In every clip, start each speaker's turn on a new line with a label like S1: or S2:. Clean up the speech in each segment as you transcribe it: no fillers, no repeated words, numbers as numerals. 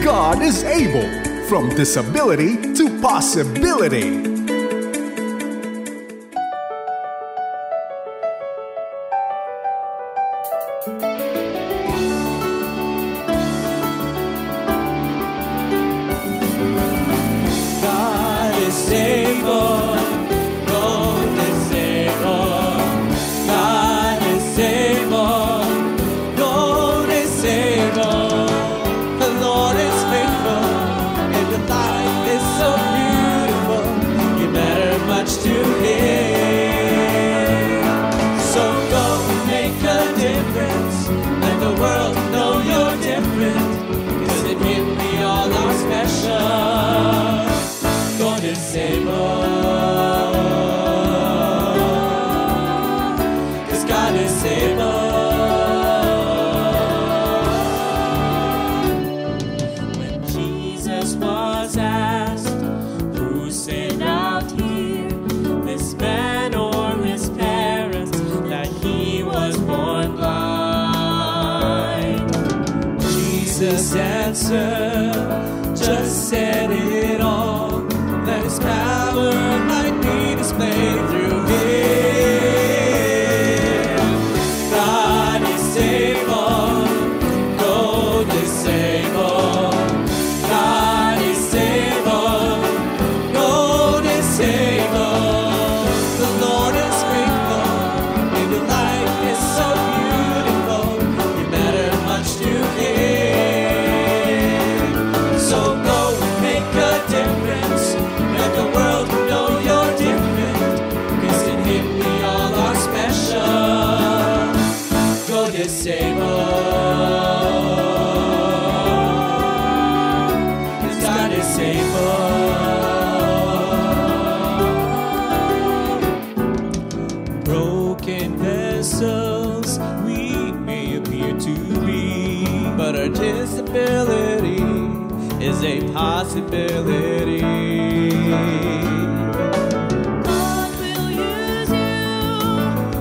S1: God is able. From disability to possibility.
S2: Just said it all, that his power might be displayed through him. God is able, God is able, God is able, God is able. The Lord is faithful, and your life is so beautiful, you matter much to him. Broken vessels we may appear to be, but our disability is a possibility.
S3: God will use you,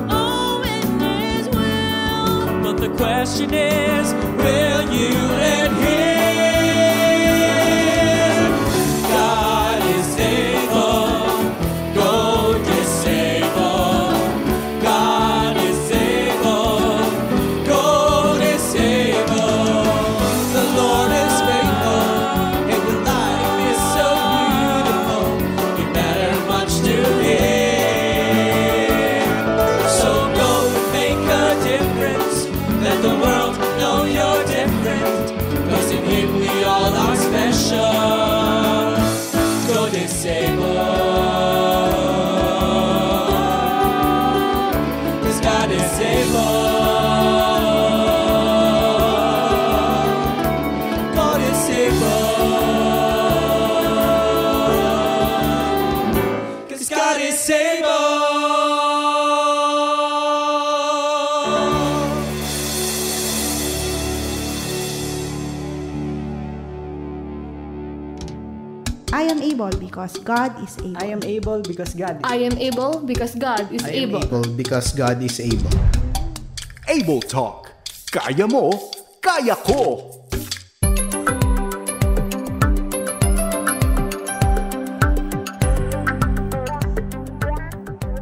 S3: oh, in his will.
S2: But the question is, will you let him? God is able, God is able, God is able, God is able. The Lord is faithful, and your life is so beautiful, you matter much to him. So go make a difference, let the world know you're different, 'cause in him we all are special. God is able, 'cause God is able. God is able, 'cause God is able.
S4: I am able because God is able.
S5: I am able because God is
S6: I am able because God is
S7: I am
S6: able.
S7: able because God is able.
S1: Able Talk. Kaya mo, kaya ko.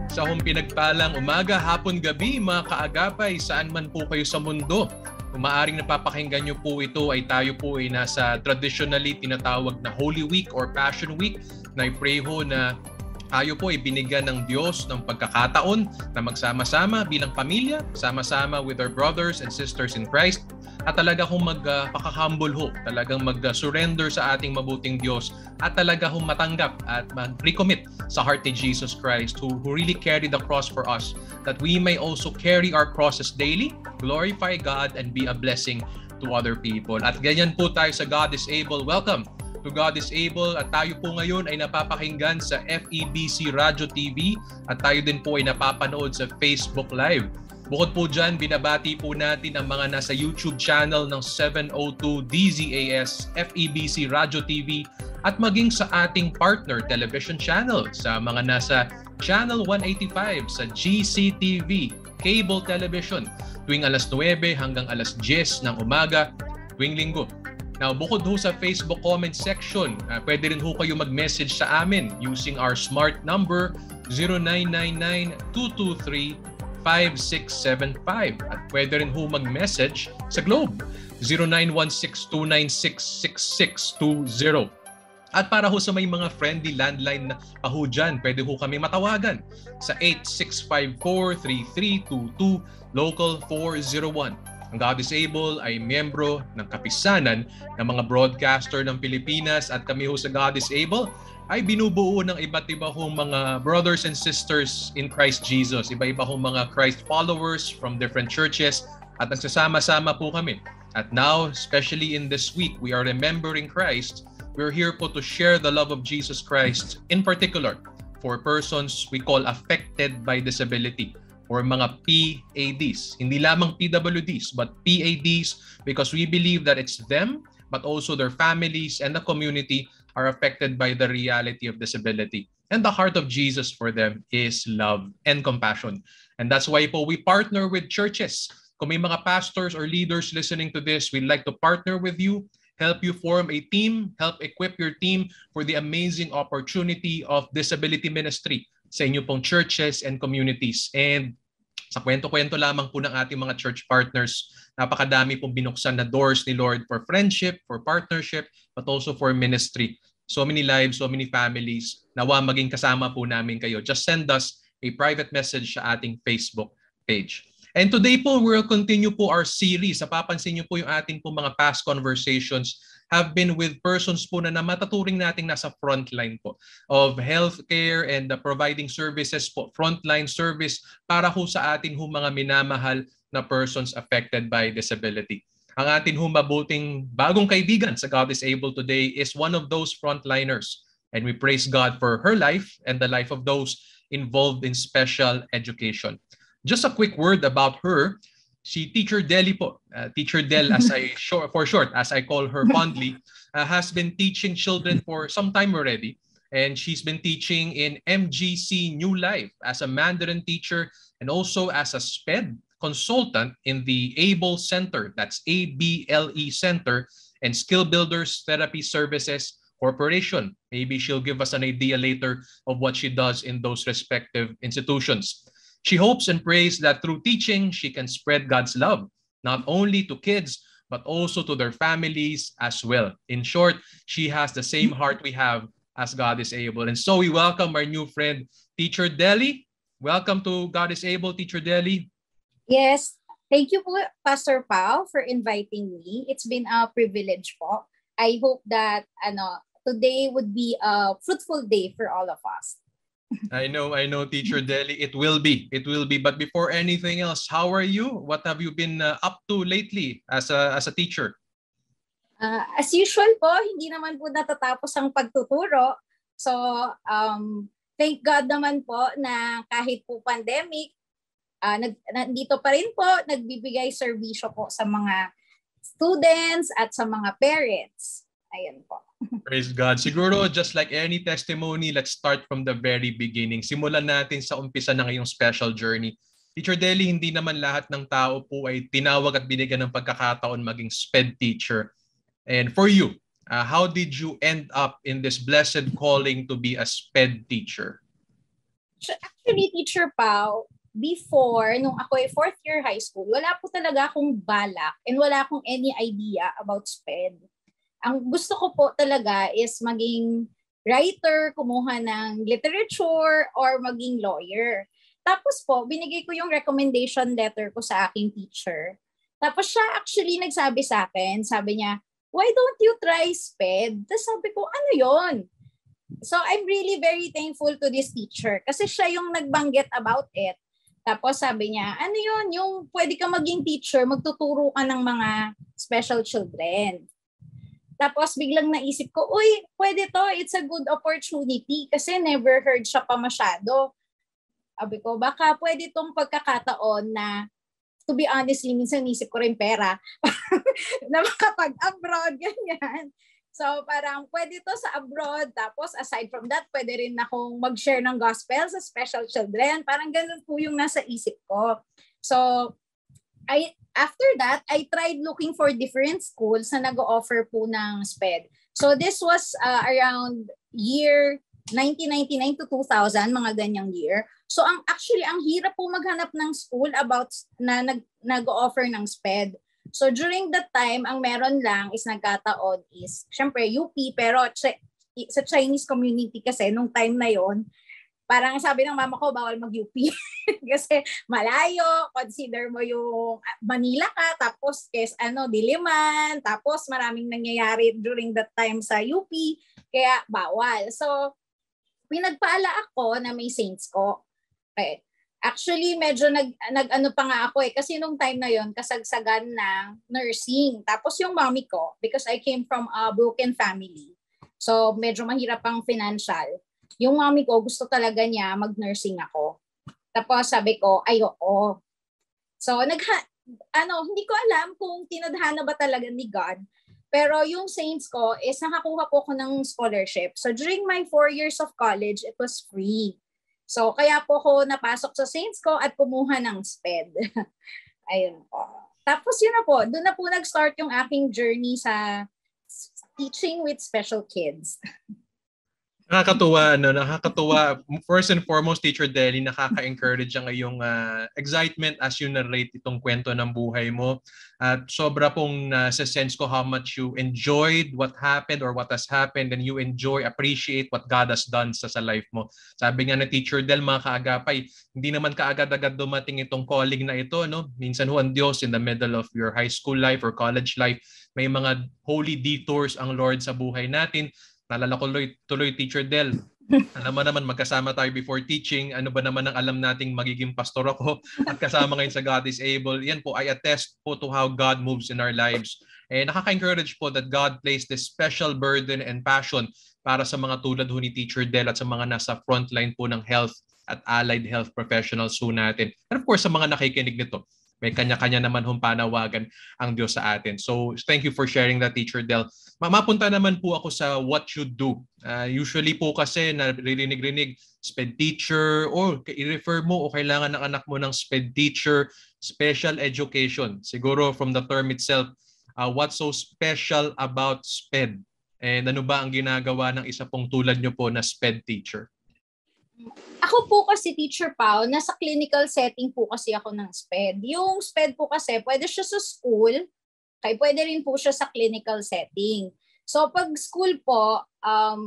S8: Sa pinagpalang umaga, hapon, gabi, mga kaagapay, saan man po kayo sa mundo. Kung maaaring napapakinggan nyo po ito ay tayo po ay nasa traditionally tinatawag na Holy Week or Passion Week, na i-pray ho na tayo po ay binigyan ng Diyos ng pagkakataon na magsama-sama bilang pamilya, sama-sama with our brothers and sisters in Christ, at talaga hong magpaka-humble ho, talagang mag-surrender sa ating mabuting Diyos, at talaga hong matanggap at mag-recommit sa heart ni Jesus Christ who really carried the cross for us, that we may also carry our crosses daily, glorify God, and be a blessing to other people. At ganyan po tayo sa God is Able. Welcome to God is Able, at tayo po ngayon ay napapakinggan sa FEBC Radio TV, at tayo din po ay napapanood sa Facebook Live. Bukod po dyan, binabati po natin ang mga nasa YouTube channel ng 702 DZAS FEBC Radio TV, at maging sa ating partner television channel, sa mga nasa Channel 185 sa GCTV Cable Television tuwing alas 9 hanggang alas 10 ng umaga tuwing linggo. Now, bukod ho sa Facebook comment section, pwede rin ho kayo mag-message sa amin using our smart number 0999-223-5675. At pwede rin ho mag-message sa Globe 0916-296-6620. At para ho sa may mga friendly landline na paho dyan, pwede ho kami matawagan sa 8654-3322 Local 401. Ang God is Able ay miyembro ng kapisanan ng mga broadcaster ng Pilipinas at kami ho sa God is Able ay binubuo ng iba't iba hong mga brothers and sisters in Christ Jesus. Iba-iba hong mga Christ followers from different churches at nagsasama-sama po kami. At now, especially in this week, we are remembering Christ. We're here po to share the love of Jesus Christ, in particular for persons we call affected by disability or mga PADs. Hindi lamang PWDs, but PADs because we believe that it's them, but also their families and the community are affected by the reality of disability. And the heart of Jesus for them is love and compassion. And that's why po we partner with churches. Kung may mga pastors or leaders listening to this, we'd like to partner with you, help you form a team, help equip your team for the amazing opportunity of disability ministry sa inyo pong churches and communities. And sa kwento-kwento lamang po ng ating mga church partners, napakadami pong binuksan na doors ni Lord for friendship, for partnership, but also for ministry. So many lives, so many families. Nawa maging kasama po namin kayo. Just send us a private message sa ating Facebook page. And today po, we'll continue po our series. Napapansin niyo po yung ating po mga past conversations have been with persons po na mataturing nating nasa frontline po of healthcare and providing services po, frontline service para ho sa atin ho mga minamahal na persons affected by disability. Ang atin ho mabuting bagong kaibigan sa God is Able today is one of those frontliners. And we praise God for her life and the life of those involved in special education. Just a quick word about her. Si Teacher Deli po, Teacher Del for short, as I call her fondly, has been teaching children for some time already. And she's been teaching in MGC New Life as a Mandarin teacher and also as a SPED consultant in the ABLE Center, that's ABLE Center, and Skill Builders Therapy Services Corporation. Maybe she'll give us an idea later of what she does in those respective institutions. She hopes and prays that through teaching, she can spread God's love, not only to kids, but also to their families as well. In short, she has the same heart we have as God is Able. And so we welcome our new friend, Teacher Deli. Welcome to God is Able, Teacher Deli.
S5: Yes, thank you po, Pastor Pao, for inviting me. It's been a privilege po. I hope that today would be a fruitful day for all of us.
S8: I know, Teacher Deli. It will be. But before anything else, how are you? What have you been up to lately as a teacher?
S5: As usual po, hindi naman po natatapos ang pagtuturo. So, thank God naman po na kahit po pandemic, nandito pa rin po, nagbibigay serbisyo po sa mga students at sa mga parents. Ayan po.
S8: Praise God. Siguro, just like any testimony, let's start from the very beginning. Simulan natin sa umpisa ng ngayong special journey. Teacher Deli, hindi naman lahat ng tao po ay tinawag at binigyan ng pagkakataon maging SPED teacher. And for you, how did you end up in this blessed calling to be a SPED teacher?
S5: Actually, Teacher Pao, before, nung ako ay fourth year high school, wala po talaga akong balak and wala akong any idea about SPED. Ang gusto ko po talaga is maging writer, kumuha ng literature, or maging lawyer. Tapos po, binigay ko yung recommendation letter ko sa aking teacher. Tapos siya actually nagsabi sa akin, sabi niya, why don't you try SPED? Tapos sabi ko, ano yon? So I'm really very thankful to this teacher kasi siya yung nagbanggit about it. Tapos sabi niya, ano yun? Yung pwede ka maging teacher, magtuturo ka ng mga special children. Tapos biglang naisip ko, uy, pwede to, it's a good opportunity kasi never heard siya pa masyado. Sabi ko, baka pwede tong pagkakataon na, to be honest, minsan naisip ko rin pera na makapag-abroad, ganyan. So parang pwede to sa abroad, tapos aside from that, pwede rin akong mag-share ng gospel sa special children. Parang ganun po yung nasa isip ko. So After that, I tried looking for different schools na nag-offer po ng SPED. So this was around year 1999 to 2000, mga ganyang year. So actually, ang hirap po maghanap ng school about na nag-offer ng SPED. So during that time, ang meron lang is nagkataon is, syempre UP, pero sa Chinese community kasi, nung time na yon, parang sabi ng mama ko, bawal mag-UP. Kasi malayo, consider mo yung Manila ka, tapos Diliman, tapos maraming nangyayari during that time sa UP, kaya bawal. So, pinagpaala ako na may Saints ko. Okay. Actually, medyo nag-ano pa nga ako kasi nung time na yon kasagsagan ng nursing. Tapos yung mommy ko, because I came from a broken family, so medyo mahirap ang financial. Yung mommy ko, gusto talaga niya mag-nursing ako. Tapos sabi ko, ayoko. So, hindi ko alam kung tinadhana ba talaga ni God. Pero yung Saints ko is nakakuha po ko ng scholarship. So, during my 4 years of college, it was free. So, kaya po ko napasok sa Saints ko at kumuha ng SPED. Ayun po. Tapos yun na po, doon na po nag-start yung aking journey sa teaching with special kids.
S8: Nakakatuwa. First and foremost, Teacher Deli, nakaka-encourage ang iyong excitement as you narrate itong kwento ng buhay mo. At sobra pong sense ko how much you enjoyed what happened or what has happened, and you appreciate what God has done sa life mo. Sabi nga ni Teacher Del, mga kaagapay, hindi naman kaagad-agad dumating itong calling na ito, no? Minsan ho ang Diyos in the middle of your high school life or college life, may mga holy detours ang Lord sa buhay natin. Naalala ko tuloy Teacher Del. Alam mo naman, magkasama tayo before teaching. Ano ba naman ang alam nating magiging pastor ako at kasama ngayon sa God is Able. Yan po, I attest po to how God moves in our lives. And nakaka-encourage po that God placed this special burden and passion para sa mga tulad ho ni Teacher Del at sa mga nasa frontline po ng health at allied health professionals ho natin. And of course, sa mga nakikinig nito, may kanya-kanya naman hong panawagan ang Diyos sa atin. So, thank you for sharing that, Teacher Del. Mapunta naman po ako sa what you do. Usually po kasi naririnig-rinig, SPED teacher, or i-refer mo o kailangan ng anak mo ng SPED teacher, special education. Siguro from the term itself, what's so special about SPED? And ano ba ang ginagawa ng isa pong tulad nyo po na SPED teacher?
S5: Ako po kasi, Teacher Pao, nasa clinical setting po kasi ako ng SPED. Yung SPED po kasi, pwede siya sa school, kaya pwede rin po siya sa clinical setting. So pag school po,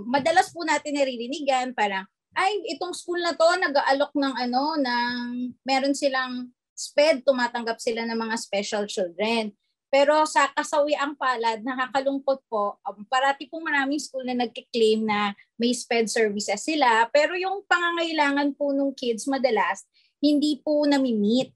S5: madalas po natin naririnig parang, itong school na to, nag-aalok ng meron silang SPED, tumatanggap sila ng mga special children. Pero sa kasawiang palad, nakakalungkot po, parati pong maraming school na nagkiklaim na may SPED services sila, pero yung pangangailangan po ng kids madalas, hindi po nami-meet.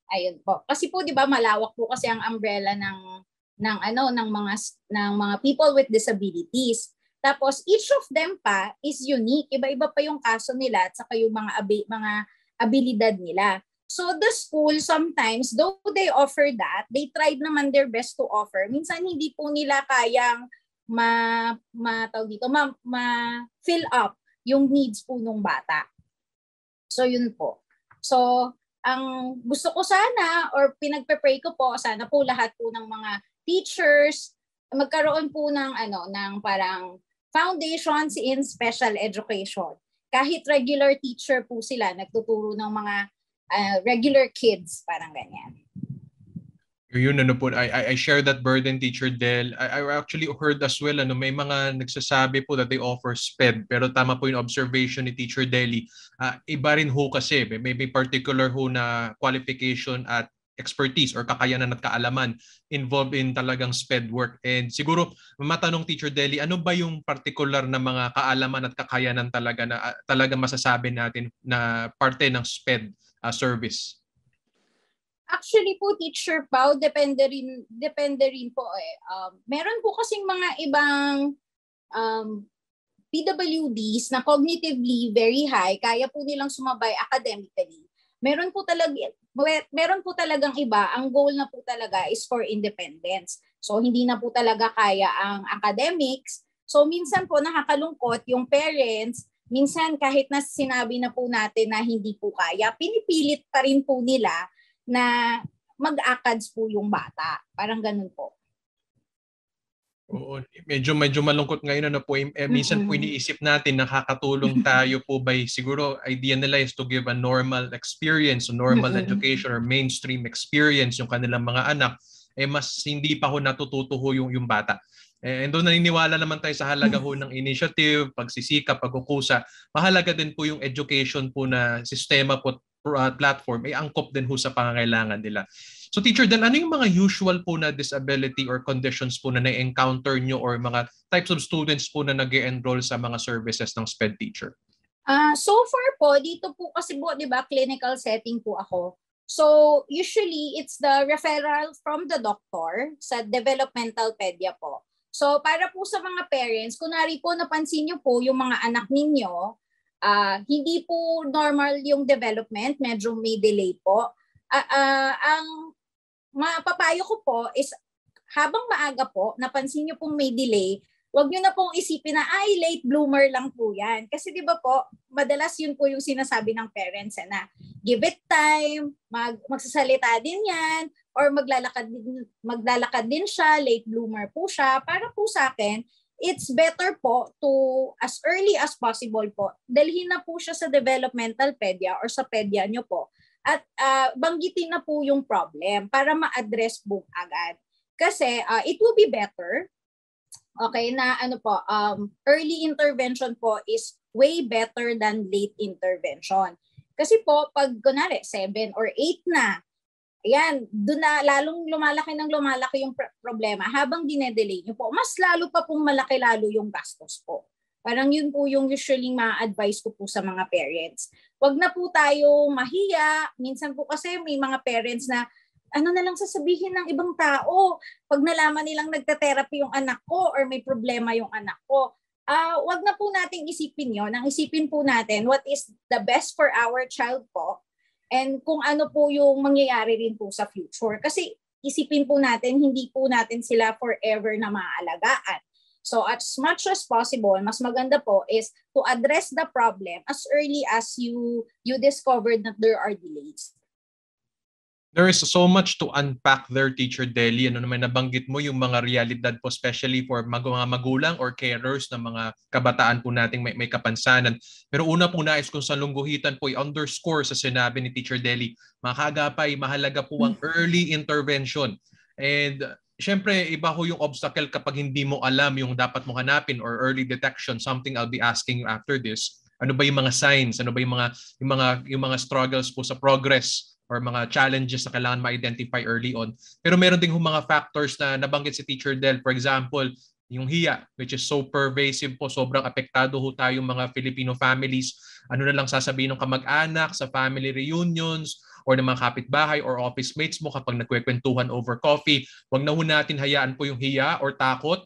S5: Ayun po. Kasi po 'di ba malawak po kasi ang umbrella ng mga people with disabilities. Tapos each of them pa is unique. Iba-iba pa yung kaso nila at saka yung mga abilidad nila. So the school sometimes, though they offer that, they tried naman their best to offer. Minsan hindi po nila kayang ma-fill up yung needs po ng bata. So yun po. So ang gusto ko sana or pinagpe-pray ko po, sana po lahat po ng mga teachers magkaroon po ng parang foundations in special education. Kahit regular teacher po sila, nagtuturo ng mga regular kids, parang ganyan.
S8: Yun, po, I share that burden, Teacher Del. I actually heard as well, may mga nagsasabi po that they offer SPED, pero tama po yung observation ni Teacher Deli. Iba rin ho kasi, may particular ho na qualification at expertise or kakayanan at kaalaman involved in talagang SPED work. And siguro, matanong Teacher Deli, ano ba yung particular na mga kaalaman at kakayanan talaga na talaga masasabi natin na parte ng SPED service?
S5: Actually po, Teacher Pao, depende rin po meron po kasing mga ibang PWDs na cognitively very high, kaya po nilang sumabay academically. Meron po talagang iba, ang goal na po talaga is for independence. So hindi na po talaga kaya ang academics. So minsan po nakakalungkot yung parents. Minsan kahit na sinabi na po natin na hindi po kaya, pinipilit pa rin po nila na mag-ACADS po yung bata. Parang ganun po.
S8: Oo, medyo malungkot ngayon po. Minsan po iniisip natin nakakatulong tayo po by siguro idea nila is to give a normal experience, a normal education or mainstream experience yung kanilang mga anak, mas hindi pa ho natututo ho yung bata. And doon naniniwala naman tayo sa halaga ho ng initiative, pagsisikap, pagkukusa. Mahalaga din po yung education po na sistema po platform ay angkop din ho sa pangangailangan nila. So Teacher Dan, ano yung mga usual po na disability or conditions po na na-encounter nyo or mga types of students po na nag-enroll sa mga services ng SPED Teacher?
S5: So far po, dito po kasi po, di ba, clinical setting po ako. So usually, it's the referral from the doctor sa developmental pedia po. So para po sa mga parents, kunwari po napansin nyo po yung mga anak ninyo, hindi po normal yung development, medyo may delay po. Ang mapapayo ko po is habang maaga po, napansin nyo pong may delay, huwag nyo na pong isipin na, late bloomer lang po yan. Kasi di ba po, madalas yun po yung sinasabi ng parents na give it time, magsasalita din yan, or maglalakad din siya, late bloomer po siya. Para po sa akin, it's better po to, as early as possible po, dalhin na po siya sa developmental pedia or sa pedia nyo po. At banggitin na po yung problem para ma-address po agad. Kasi it will be better, okay, na early intervention po is way better than late intervention. Kasi po, pag kunwari 7 or 8 na, ayan, doon na lalong lumalaki yung problema. Habang dinedelay nyo po, mas lalo pa pong malaki lalo yung gastos po. Parang yun po yung usually ma-advise ko po sa mga parents. Huwag na po tayo mahiya. Minsan po kasi may mga parents na ano na lang sasabihin ng ibang tao pag nalaman nilang nagte-therapy yung anak ko or may problema yung anak ko. Huwag na po nating isipin yun. Ang isipin po natin what is the best for our child po and kung ano po yung mangyayari rin po sa future. Kasi isipin po natin, hindi po natin sila forever na maaalagaan. So as much as possible, mas maganda po is to address the problem as early as you discovered that there are delays.
S8: There is so much to unpack there, Teacher Deli. Ano naman nabanggit mo yung mga realidad po, especially for mga magulang or carers ng mga kabataan po nating may kapansanan. Pero una po nais kong salungguhitan po i-underscore sa sinabi ni Teacher Deli. Mga kaagapay, mahalaga po ang early intervention. And siyempre, iba ho yung obstacle kapag hindi mo alam yung dapat mo hanapin or early detection, something I'll be asking you after this. Ano ba yung mga signs? Ano ba yung mga struggles po sa progress or mga challenges na kailangan ma-identify early on? Pero meron ding mga factors na nabanggit si Teacher Del. For example, yung hiya, which is so pervasive po, sobrang apektado ho tayong mga Filipino families. Ano na lang sasabihin ng kamag-anak sa family reunions, or ng mga kapitbahay or office mates mo kapag nagkwekwentuhan over coffee. Huwag na ho natin hayaan po yung hiya or takot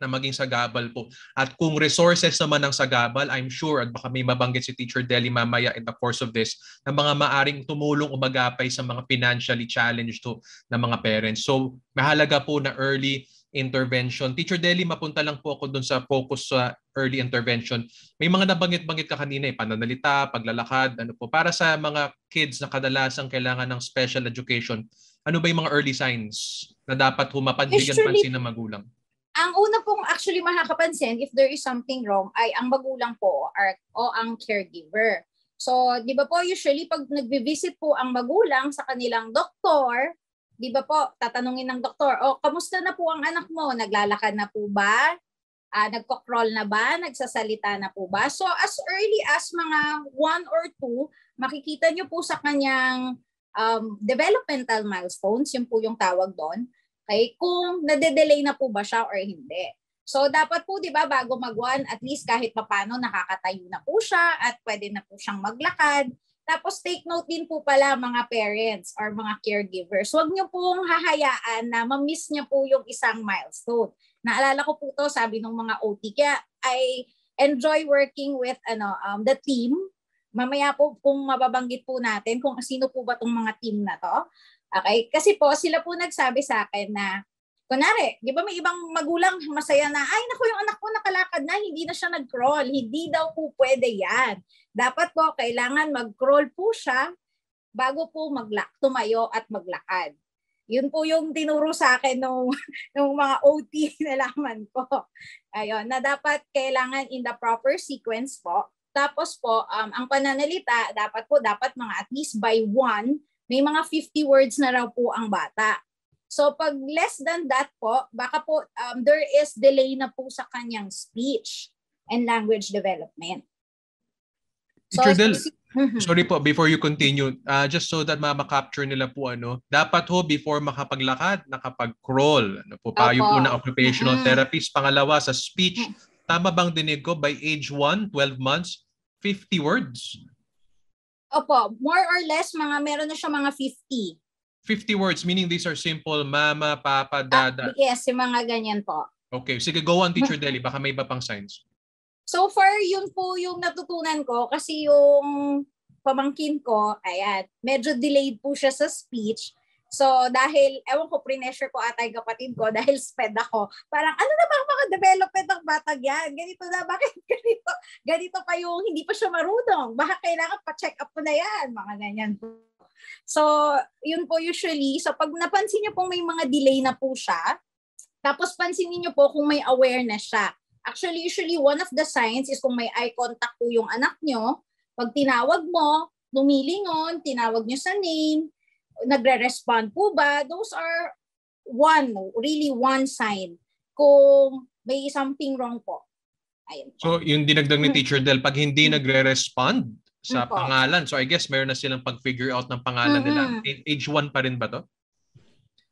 S8: na maging sagabal po. At kung resources naman ng sagabal, I'm sure, at baka may mabanggit si Teacher Deli mamaya in the course of this, na mga maaring tumulong o magapay sa mga financially challenged na mga parents. So, mahalaga po na early intervention. Teacher Deli, mapunta lang po ako dun sa focus sa early intervention. May mga nabanggit-banggit ka kanina, pananalita, paglalakad, ano po. Para sa mga kids na kadalasang kailangan ng special education, ano ba yung mga early signs na dapat bigyan pansin ng magulang?
S5: Ang una pong actually makakapansin if there is something wrong ay ang magulang po o ang caregiver. So, di ba po usually pag nagbi-visit po ang magulang sa kanilang doktor, di ba po, tatanungin ng doktor, kamusta na po ang anak mo? Naglalakad na po ba? Nagko-crawl na ba? Nagsasalita na po ba? So as early as mga 1 or 2, makikita nyo po sa kanyang developmental milestones, yun po yung tawag doon, okay, kung nade-delay na po ba siya or hindi. So dapat po, di ba, bago mag-1, at least kahit papano nakakatayo na po siya at pwede na po siyang maglakad. Tapos take note din po pala mga parents or mga caregivers. Huwag niyo pong hahayaan na ma-miss niyo po yung isang milestone. Naalala ko po to, sabi ng mga OT. Kaya I enjoy working with the team. Mamaya po kung mababanggit po natin kung sino po ba tong mga team na to. Okay? Kasi po sila po nagsabi sa akin na kunwari, di ba may ibang magulang masaya na, ay naku, yung anak ko nakalakad na, hindi na siya nag-crawl. Hindi daw po pwede yan. Dapat po, kailangan mag-crawl po siya bago po tumayo at maglakad. Yun po yung tinuro sa akin nung mga OT nalaman ko. Ayun, na dapat kailangan in the proper sequence po. Tapos po, ang pananalita, dapat mga at least by 1, may mga 50 words na raw po ang bata. So pag less than that po, baka po there is delay na po sa kanyang speech and language development.
S8: Teacher Del, sorry po, before you continue, just so that ma-capture nila po dapat ho before makapaglakad, nakapag-crawl. Po, payo po ng occupational therapist. Pangalawa, sa speech, tama bang dinig ko, by age 1, 12 months, 50 words?
S5: Opo, more or less, meron na siya mga 50.
S8: 50 words, meaning these are simple, mama, papa, dada.
S5: Yes, yung mga ganyan po.
S8: Okay, sige, go on, Teacher Deli. Baka may iba pang signs.
S5: So far, yun po yung natutunan ko kasi yung pamangkin ko, ayan, medyo delayed po siya sa speech. So dahil, ewan ko, pressure ko ata yung kapatid ko dahil sped ako. Parang, ano na ba ang mga development ng batang yan? Ganito na, bakit ganito? Ganito pa yung hindi pa siya marunong. Baka kailangan pa-check up po na yan. Mga ganyan po. So, yun po usually. So pag napansin niyo pong may mga delay na po siya, tapos pansinin niyo po kung may awareness siya. Actually, usually one of the signs is kung may eye contact po yung anak nyo, pag tinawag mo, lumilingon, tinawag nyo sa name, nagre-respond po ba, those are really one sign kung may something wrong po. Ayun po.
S8: So, yung dinagdag ni Teacher Del, pag hindi nagre-respond sa pangalan, so I guess meron na silang pag-figure out ng pangalan nila. Age 1 pa rin ba to?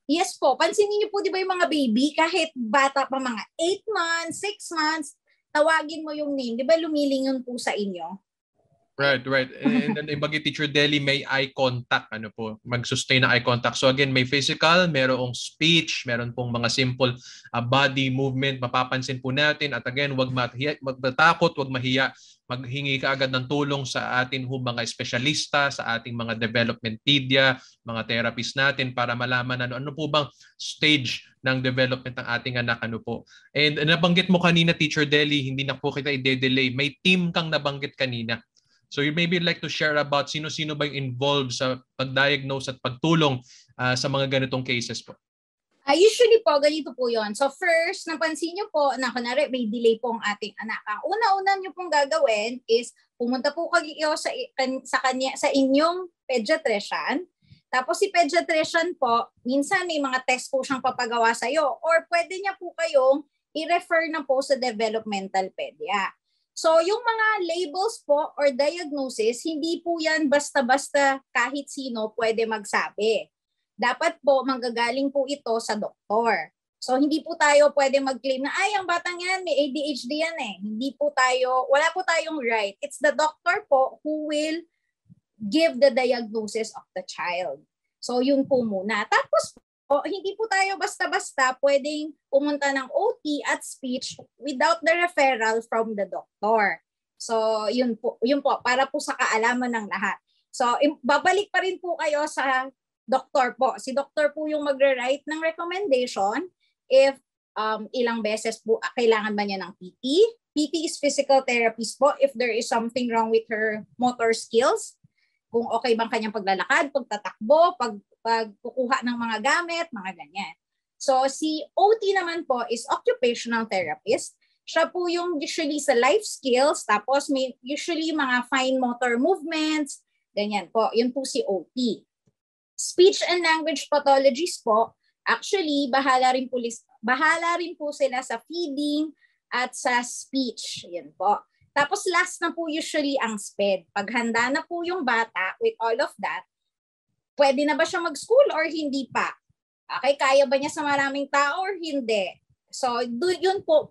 S5: Yes po. Pansinin niyo po, di ba yung mga baby, kahit bata pa mga 8 months, 6 months, tawagin mo yung name. Di ba lumilingon po sa inyo?
S8: Right. And then ibagi Teacher Deli, may eye contact. Mag-sustain na eye contact. So again, may physical, merong speech, meron pong mga simple body movement. Mapapansin po natin. At again, wag matakot, wag mahiya. Maghingi ka agad ng tulong sa atin mga espesyalista, sa ating mga developmentpedia, mga therapist natin para malaman ano po bang stage ng development ng ating anak. And nabanggit mo kanina, Teacher Deli, hindi na po kita i-delay. May team kang nabanggit kanina. So you maybe like to share about sino-sino ba yung involved sa pag-diagnose at pagtulong sa mga ganitong cases po?
S5: Usually po, ganito po yon. So first, napansin nyo po na kunwari may delay po ang ating anak. Ang una-una nyo pong gagawin is pumunta po kayo sa inyong pediatrician. Tapos si pediatrician po, minsan may mga test po siyang papagawa sa iyo or pwede niya po kayong i-refer na po sa developmental pedia. So yung mga labels po or diagnosis, hindi po yan basta-basta kahit sino pwede magsabi. Dapat po manggagaling po ito sa doktor. So hindi po tayo pwede mag-claim na ay ang batang yan may ADHD yan eh. Wala po tayong right. It's the doctor po who will give the diagnosis of the child. So yun po muna. Tapos po, hindi po tayo basta-basta pwedeng pumunta ng OT at speech without the referral from the doctor. So yun po para po sa kaalaman ng lahat. So babalik pa rin po kayo sa doktor po. Si doktor po yung magre-write ng recommendation if ilang beses po kailangan ba niya ng PT. PT is physical therapist po if there is something wrong with her motor skills. Kung okay bang kanyang paglalakad, pagtatakbo, pagkukuha ng mga gamit, mga ganyan. So si OT naman po is occupational therapist. Siya po yung usually sa life skills, tapos may usually mga fine motor movements, ganyan po. Yun po si OT. Speech and language pathologies po, actually, bahala rin po sila sa feeding at sa speech. Yan po. Tapos last na po usually ang SPED. Pag handa na po yung bata with all of that, pwede na ba siya mag-school or hindi pa? Okay, kaya ba niya sa maraming tao or hindi? So, yun po,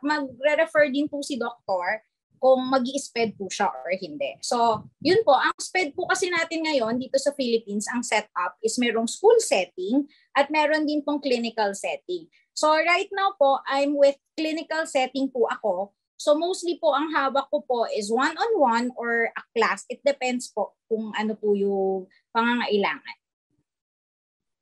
S5: magre-refer din po si doktor kung mag-i-SPED po siya or hindi. So, yun po, ang SPED po kasi natin ngayon dito sa Philippines, ang setup is merong school setting at meron din pong clinical setting. So, right now po, I'm with clinical setting po ako. So, mostly po ang hawak ko po is one-on-one or a class. It depends po kung ano po yung pangangailangan.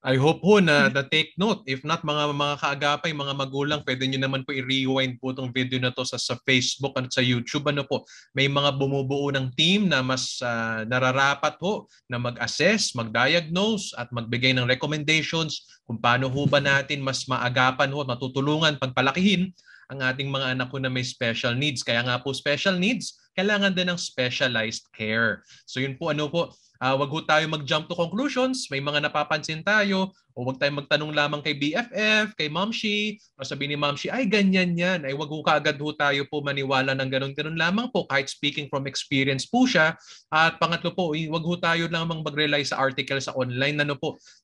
S8: I hope po na take note. If not, mga kaagapay, mga magulang, pwede nyo naman po i-rewind po itong video na to sa Facebook at sa YouTube. Ano po, may mga bumubuo ng team na mas nararapat po na mag-assess, mag-diagnose at magbigay ng recommendations kung paano ho ba natin mas maagapan ho, matutulungan, pagpalakihin ang ating mga anak ko na may special needs. Kaya nga po special needs, kailangan din ng specialized care. So yun po, wag ho tayo mag-jump to conclusions. May mga napapansin tayo o wag tayo magtanong lamang kay BFF, kay Momshi, o sabihin ni Momshi, ay ganyan yan. Ay wag ho kaagad ho tayo po maniwala ng ganun-ganun lamang po kahit speaking from experience po siya. At pangatlo po, wag ho tayo lamang mag-rely sa article sa online.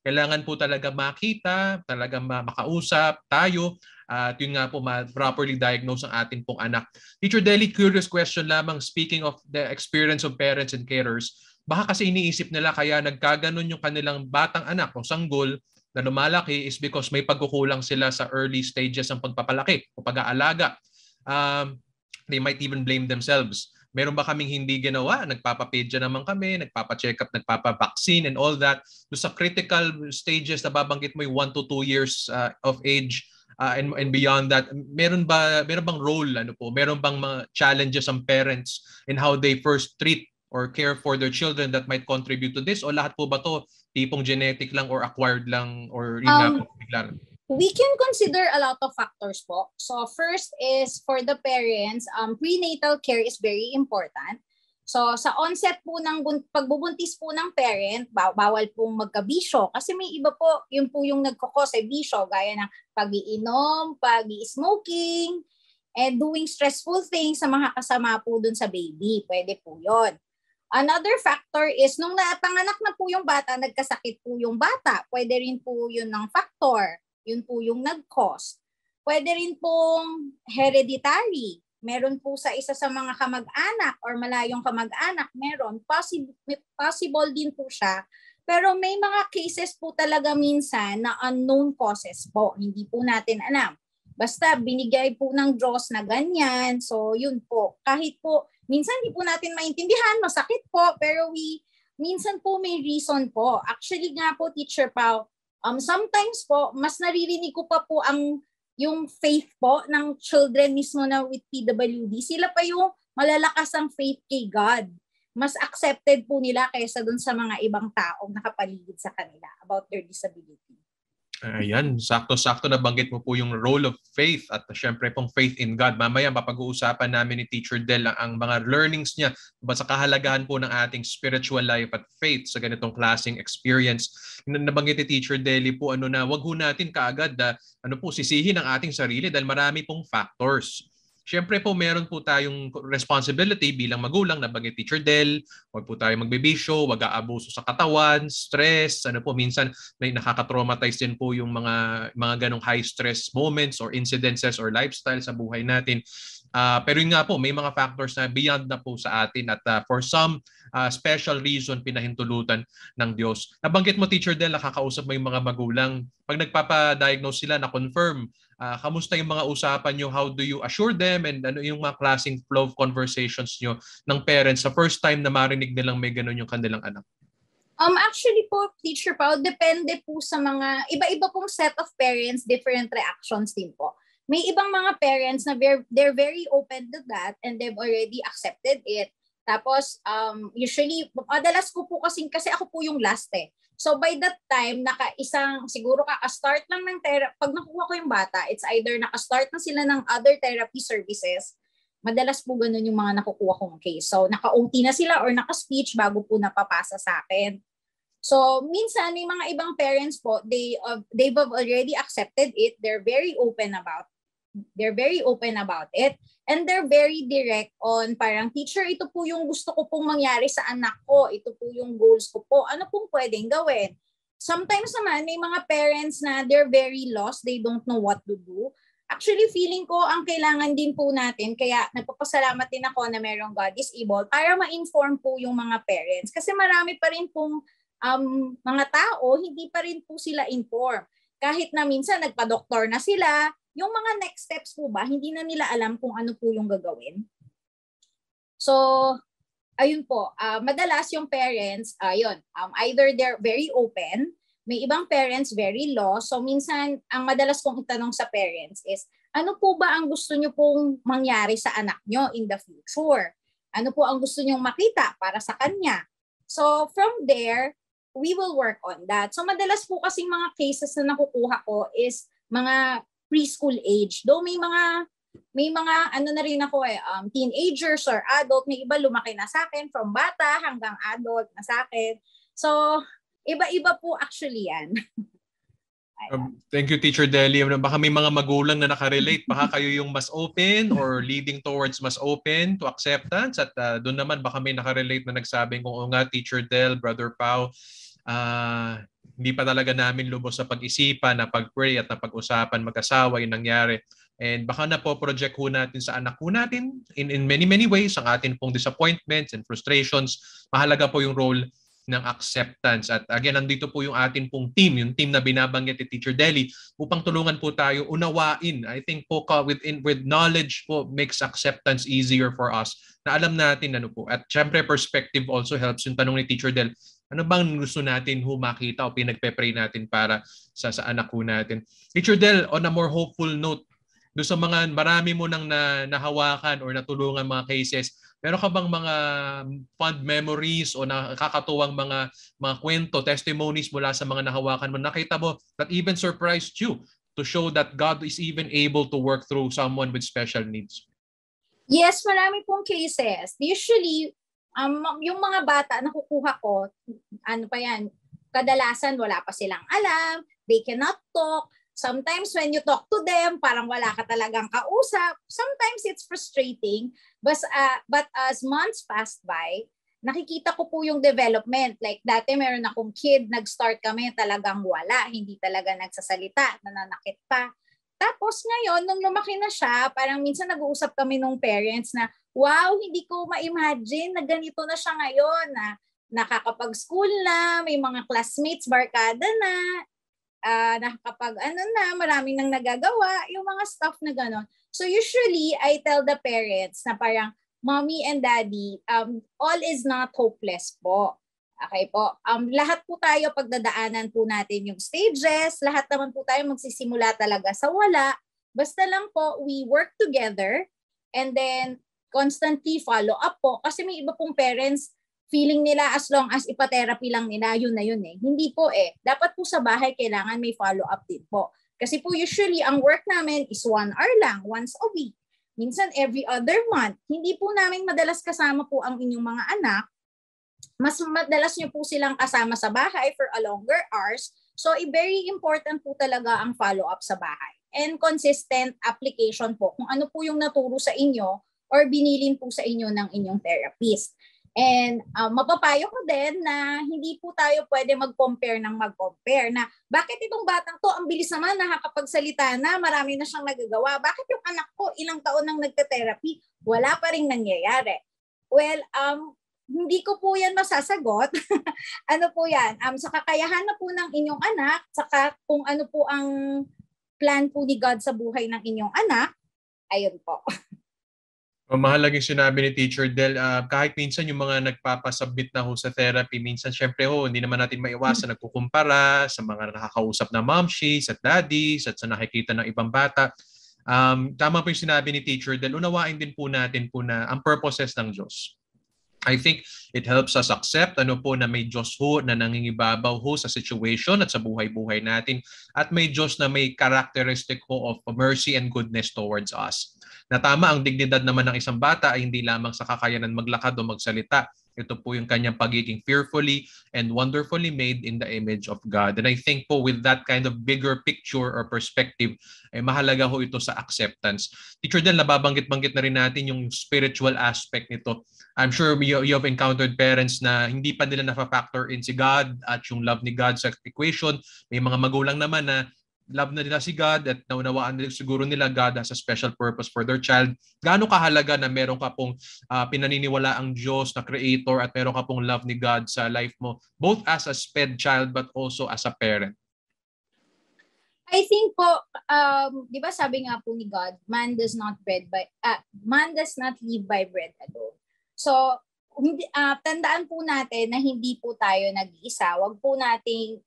S8: Kailangan po talaga makita, talaga makausap tayo. At yun nga po, properly diagnose ang ating pong anak. Teacher Deli, curious question lamang, speaking of the experience of parents and carers, baka kasi iniisip nila kaya nagkaganon yung kanilang batang anak o sanggol na lumalaki is because may pagkukulang sila sa early stages ng pagpapalaki o pag-aalaga. They might even blame themselves. Meron ba kaming hindi ginawa? Nagpapapedya naman kami, nagpapa-check up, nagpapa-vaccine and all that. So sa critical stages na babanggit mo yung 1 to 2 years of age, and beyond that, meron bang role, meron bang mga challenges ng parents in how they first treat or care for their children that might contribute to this? O lahat po ba to tipong genetic lang or acquired lang or bigla?
S5: We can consider a lot of factors po. So first is for the parents, prenatal care is very important. So sa onset po ng pagbubuntis po ng parent, bawal pong magkabisyo kasi may iba po, yun po yung nagkakos bisyo gaya ng pag-iinom, pag-i-smoking, and doing stressful things sa mga kasama po dun sa baby. Pwede po yun. Another factor is nung napanganak na po yung bata, nagkasakit po yung bata. Pwede rin po yun ng factor. Yun po yung nag-cause. Pwede rin pong hereditary. Meron po sa isa sa mga kamag-anak or malayong kamag-anak, meron. Possible din po siya. Pero may mga cases po talaga minsan na unknown causes po. Hindi po natin alam. Basta binigay po ng Diyos na ganyan. So yun po. Kahit po minsan di po natin maintindihan, masakit po, pero minsan po may reason po. Actually nga po, Teacher Pao, sometimes po, mas naririnig ko pa po yung faith po ng children mismo na with PWD. Sila pa yung malalakas ang faith kay God. Mas accepted po nila kaysa dun sa mga ibang taong nakapaligid sa kanila about their disability.
S8: Ayan, sakto-sakto na banggit mo po yung role of faith at syempre pong faith in God. Mamaya mapag-uusapan namin ni Teacher Del ang mga learnings niya sa kahalagahan po ng ating spiritual life at faith sa ganitong klaseng experience. Nabanggit ni Teacher Deli po na wag ho natin kaagad sisihin ang ating sarili dahil marami pong factors. Siyempre po, meron po tayong responsibility bilang magulang, nabanggit Teacher Del, huwag po tayo magbibisyo, wag aabuso sa katawan, stress, minsan may nakaka-traumatize din po yung mga ganong high stress moments or incidences or lifestyle sa buhay natin. Pero yun nga po, may mga factors na beyond na po sa atin at for some special reason pinahintulutan ng Diyos. Nabanggit mo, Teacher Del, nakakausap mo yung mga magulang. Pag nagpapa-diagnose sila, na-confirm, kamusta yung mga usapan nyo? How do you assure them? And yung mga klaseng flow of conversations nyo ng parents sa first time na marinig nilang may ganun yung kanilang anak?
S5: Actually po, Teacher Pao, depende po sa mga iba-iba pong set of parents, different reactions din po. May ibang mga parents na they're very open to that and they've already accepted it. Tapos, usually, madalas ko po kasi ako po yung last eh. So by that time, siguro kaka-start lang ng therapy. Pag nakuha ko yung bata, it's either naka-start na sila ng other therapy services. Madalas po ganun yung mga nakukuha kong case. So naka-OT na sila or naka-speech bago po napapasa sa akin. So minsan may mga ibang parents po, they've already accepted it. They're very open about it. And they're very direct on parang, teacher, ito po yung gusto ko pong mangyari sa anak ko. Ito po yung goals ko po. Ano pong pwedeng gawin? Sometimes naman, may mga parents na they're very lost. They don't know what to do. Actually, feeling ko ang kailangan din po natin, kaya nagpapasalamat din ako na merong God is able para ma-inform po yung mga parents. Kasi marami pa rin pong mga tao, hindi pa rin po sila inform. Kahit na minsan nagpa-doktor na sila, yung mga next steps po ba, hindi na nila alam kung ano po yung gagawin. So, ayun po, madalas yung parents, either they're very open, May ibang parents very low. So minsan, ang madalas kong itanong sa parents is, ano po ba ang gusto nyo pong mangyari sa anak nyo in the future? Ano po ang gusto nyong makita para sa kanya? So from there, we will work on that. So madalas po kasing mga cases na nakukuha ko is mga preschool age. Though may mga ano na rin ako teenagers or adult, may iba lumaki na sa akin from bata hanggang adult na sa akin. So iba-iba po actually yan.
S8: Thank you, Teacher Deli. Baka may mga magulang na nakarelate. Baka kayo yung mas open or leading towards mas open to acceptance. At doon naman baka may nakarelate na nagsabing kung nga, Teacher Del, Brother Pao, hindi pa talaga namin lubos sa pag-isipan na pag-pray at na pag-usapan mag-asawa yung nangyari. And baka na po project ho natin sa anak ho natin in many ways ang atin pong disappointments and frustrations. Mahalaga po yung role ng acceptance. At again, nandito po yung atin pong team, yung team na binabanggit ni Teacher Deli upang tulungan po tayo unawain. I think po with knowledge po makes acceptance easier for us na alam natin ano po. At syempre perspective also helps. Yung tanong ni Teacher Del, ano bang gusto natin makita o pinagpe-pray natin para sa anak ho natin? Teacher Del, on a more hopeful note, doon sa mga marami mo nang nahawakan or natulungan mga cases, meron ka bang mga fond memories o nakakatuwang mga kwento, testimonies mula sa mga nahawakan mo? Nakita mo that even surprised you to show that God is even able to work through someone with special needs?
S5: Yes, marami pong cases. Usually, yung mga bata na kukuha ko, kadalasan wala pa silang alam, they cannot talk. Sometimes when you talk to them, parang wala ka talagang kausap. Sometimes it's frustrating. But as months passed by, nakikita ko po yung development. Like dati meron akong kid, nag-start kami talagang wala. Hindi talaga nagsasalita, nananakit pa. Tapos ngayon, nung lumaki na siya, parang minsan nag-uusap kami nung parents na, wow, hindi ko ma-imagine na ganito na siya ngayon. Na nakakapag-school na, may mga classmates, barkada na, maraming nang nagagawa, yung mga stuff na gano'n. So usually, I tell the parents na parang, Mommy and Daddy, all is not hopeless po. Okay po. Lahat po tayo pagdadaanan po natin yung stages, lahat naman po tayo magsisimula talaga sa wala. Basta lang po, we work together and then constantly follow up po. Kasi may iba pong parents, feeling nila as long as ipa-therapy lang nila, yun na yun eh. Hindi po eh. Dapat po sa bahay kailangan may follow-up din po. Kasi po usually ang work namin is 1 hour lang, once a week. Minsan every other month. Hindi po namin madalas kasama po ang inyong mga anak. Mas madalas nyo po silang kasama sa bahay for a longer hours. So very important po talaga ang follow-up sa bahay. And consistent application po kung ano po yung naturo sa inyo or binilin po sa inyo ng inyong therapist. And mapapayo ko din na hindi po tayo pwede mag-compare na bakit itong batang to ang bilis naman nakakapagsalita na, marami na siyang nagagawa. Bakit yung anak ko ilang taon nang nagte-therapy, wala pa ring nangyayari? Well, hindi ko po yan masasagot. Ano po yan? Sa kakayahan na po ng inyong anak, saka kung ano po ang plan po ni God sa buhay ng inyong anak, ayun po.
S8: Mahalagang sinabi ni Teacher Del, kahit minsan yung mga nagpapasubmit na ho sa therapy, minsan syempre hindi naman natin maiwasan nagkukumpara sa mga nakakausap na momshies at daddies at sa nakikita ng ibang bata. Tama po yung sinabi ni Teacher Del, unawain din po natin po na ang purposes ng Diyos. I think it helps us accept na may Diyos ho na nangingibabaw ho sa situation at sa buhay-buhay natin at may Diyos na may characteristic ho of mercy and goodness towards us. Na tama, ang dignidad naman ng isang bata ay hindi lamang sa kakayanan maglakad o magsalita. Ito po yung kanyang pagiging fearfully and wonderfully made in the image of God. And I think po with that kind of bigger picture or perspective, ay mahalaga ho ito sa acceptance. Teacher Del, nababanggit-banggit na rin natin yung spiritual aspect nito. I'm sure you have encountered parents na hindi pa nila na-factor in si God at yung love ni God sa equation. May mga magulang naman na love na nila si God at naunawaan nila siguro nila God has a special purpose for their child. Gaano kahalaga na meron ka pong pinaniniwala ang Diyos na creator at meron ka pong love ni God sa life mo, both as a SPED child but also as a parent?
S5: I think po, di ba sabi nga po ni God, man does not live by bread alone. So, tandaan po natin na hindi po tayo nag-iisa. Huwag po nating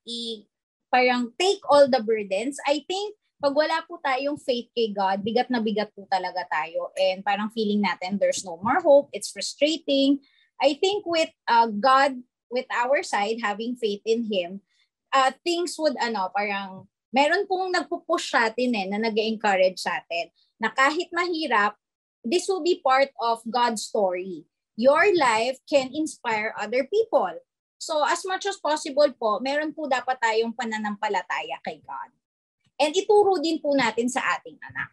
S5: parang take all the burdens. I think pag wala po tayong faith kay God, bigat na bigat po talaga tayo. And parang feeling natin there's no more hope. It's frustrating. I think with God, with our side, having faith in Him, things would parang meron pong nagpupush sa atin na nag-encourage sa atin na kahit mahirap, this will be part of God's story. Your life can inspire other people. So as much as possible po, meron po dapat tayong pananampalataya kay God. And ituro din po natin sa ating anak.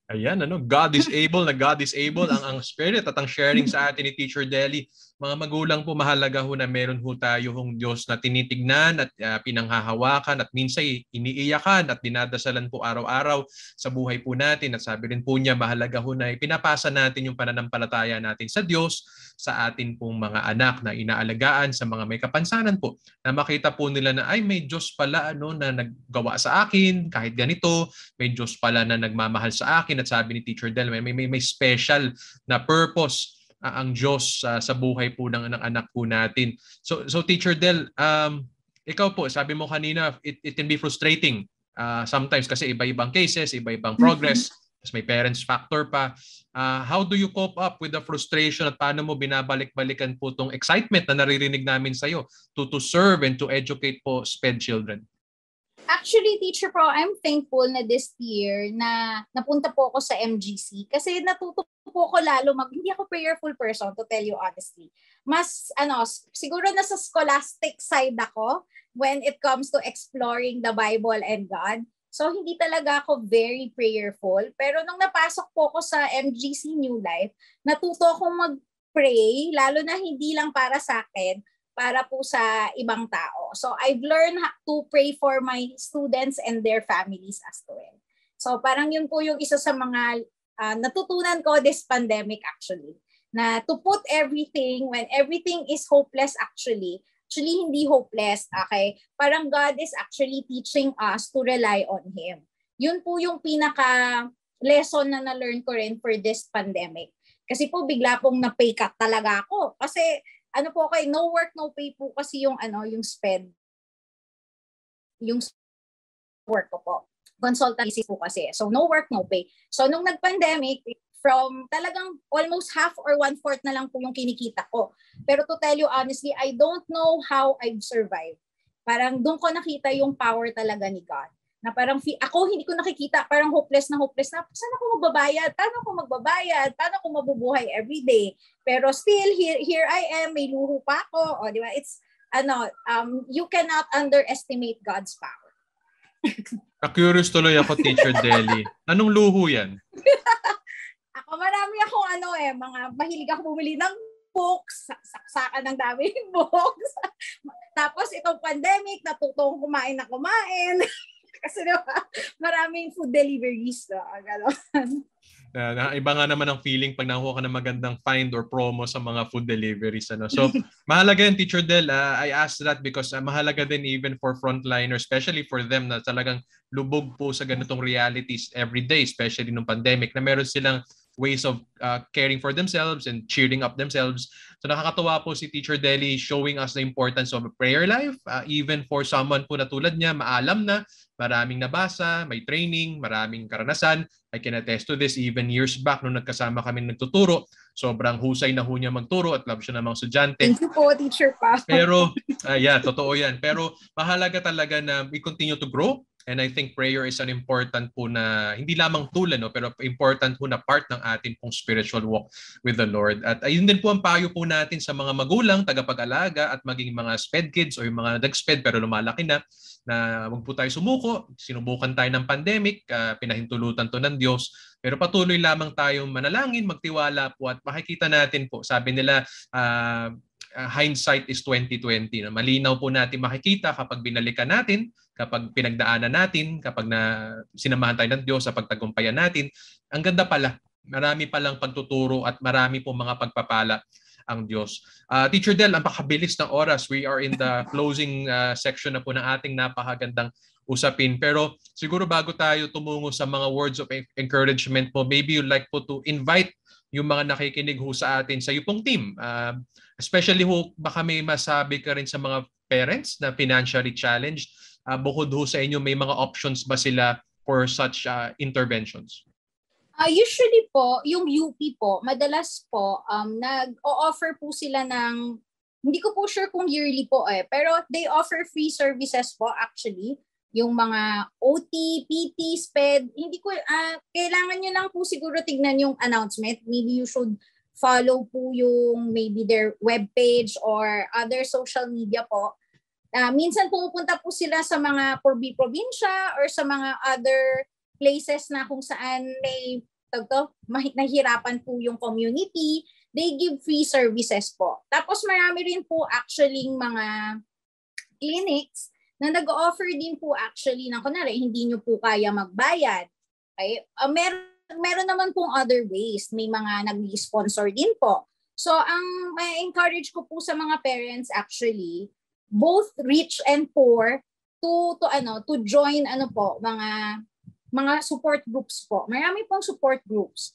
S8: Ayan, God is able na God is able ang Spirit at ang sharing sa atin ni Teacher Deli. Mga magulang po, mahalaga ho na meron ho tayo hong Diyos na tinitignan at pinanghahawakan at minsan iniiyakan at dinadasalan po araw-araw sa buhay po natin. At sabi rin po niya, mahalaga ho na ipinapasa natin yung pananampalataya natin sa Diyos sa atin pong mga anak na inaalagaan, sa mga may kapansanan po, na makita po nila na ay may Diyos pala na naggawa sa akin kahit ganito, may Diyos pala na nagmamahal sa akin. At sabi ni Teacher Del, may special na purpose ang Diyos sa buhay po ng anak po natin. So Teacher Del, ikaw po, sabi mo kanina, it can be frustrating sometimes kasi iba-ibang cases, iba-ibang progress, mas may parents factor pa. How do you cope up with the frustration at paano mo binabalik-balikan po itong excitement na naririnig namin sa'yo to serve and to educate po SPED children?
S5: Actually, Teacher Pro, I'm thankful na this year na napunta po ako sa MGC kasi natuto po ko lalo hindi ako prayerful person, to tell you honestly. Mas, siguro nasa scholastic side ako when it comes to exploring the Bible and God. So, hindi talaga ako very prayerful. Pero nung napasok po ako sa MGC New Life, natuto akong mag-pray, lalo na hindi lang para sa akin, para po sa ibang tao. So, I've learned to pray for my students and their families as well. So, parang yun po yung isa sa mga natutunan ko this pandemic actually. Na to put everything, when everything is hopeless actually hindi hopeless, okay? Parang God is actually teaching us to rely on Him. Yun po yung pinaka-lesson na na-learn ko rin for this pandemic. Kasi po bigla pong na-pay cut talaga ako. Kasi no work, no pay po kasi yung SPED. Yung work ko po. Consultancy po kasi. So, no work, no pay. So, nung nag-pandemic, from talagang almost half or 1/4 na lang po yung kinikita ko. Pero to tell you honestly, I don't know how I've survived. Parang doon ko nakita yung power talaga ni God. Na parang ako hindi ko nakikita, parang hopeless na. Saan ako magbabayad? Paano ako magbabayad? Paano ako mabubuhay every day? Pero still, here I am, may luho pa ako. O, di ba? It's, you cannot underestimate God's power.
S8: Curious tuloy ako, Teacher Deli. Anong luho yan?
S5: Ako, marami akong mga mahilig ako bumili ng books, saksakan ng daming books. Tapos itong pandemic, natutong kumain. Kasi diba, maraming food deliveries. Gano'n.
S8: Iba nga naman ang feeling pag nakuha ka ng magandang find or promo sa mga food deliveries. So, mahalaga yan, Teacher Del. I asked that because mahalaga din even for frontliners, especially for them na talagang lubog po sa ganitong realities every day, especially nung pandemic, na meron silang ways of caring for themselves and cheering up themselves. So nakakatuwa po si Teacher Deli showing us the importance of a prayer life, even for someone po na tulad niya, maalam na, maraming nabasa, may training, maraming karanasan. I can attest to this even years back nung nagkasama kami nagtuturo. Sobrang husay na ho niya magturo at love siya ng mga estudyante.
S5: Thank you po, Teacher Pa.
S8: Pero, totoo yan. Pero mahalaga talaga na we continue to grow. And I think prayer is an important po na, hindi lamang tool, pero important po na part ng atin pong spiritual walk with the Lord. At ayun din po ang payo po natin sa mga magulang, tagapag-alaga at maging mga SPED kids o yung mga nag-SPED pero lumalaki na huwag po tayo sumuko. Sinubukan tayo ng pandemic, pinahintulutan to ng Diyos. Pero patuloy lamang tayong manalangin, magtiwala po at makikita natin po. Sabi nila, hindsight is 2020. Malinaw po natin makikita kapag binalikan natin, kapag pinagdaanan natin, kapag sinamahan tayo ng Diyos sa pagtagumpayan natin. Ang ganda pala, marami palang pagtuturo at marami po mga pagpapala ang Diyos. Teacher Del, ang pakabilis ng oras. We are in the closing section na po ng ating napakagandang usapin. Pero siguro bago tayo tumungo sa mga words of encouragement po, maybe you'd like po to invite yung mga nakikinig ho sa atin sa iyo pong team. Especially ho, baka may masabi ka rin sa mga parents na financially challenged. bukod ho sa inyo, may mga options ba sila for such interventions?
S5: Usually po, yung UP po, madalas po, nag-o-offer po sila ng, hindi ko po sure kung yearly po pero they offer free services po actually. Yung mga OT, PT, SPED, hindi ko, kailangan nyo lang po siguro tignan yung announcement. Maybe you should follow po yung maybe their webpage or other social media po. Minsan pumupunta po sila sa mga probinsya or sa mga other places na kung saan may nahihirapan po yung community. They give free services po. Tapos marami rin po actually mga clinics na nag-offer din po actually na kunwari hindi nyo po kaya magbayad. Okay? Meron naman pong other ways. May mga nag-sponsor din po. So ang may encourage ko po sa mga parents actually, both rich and poor, to join mga support groups po. Marami pong support groups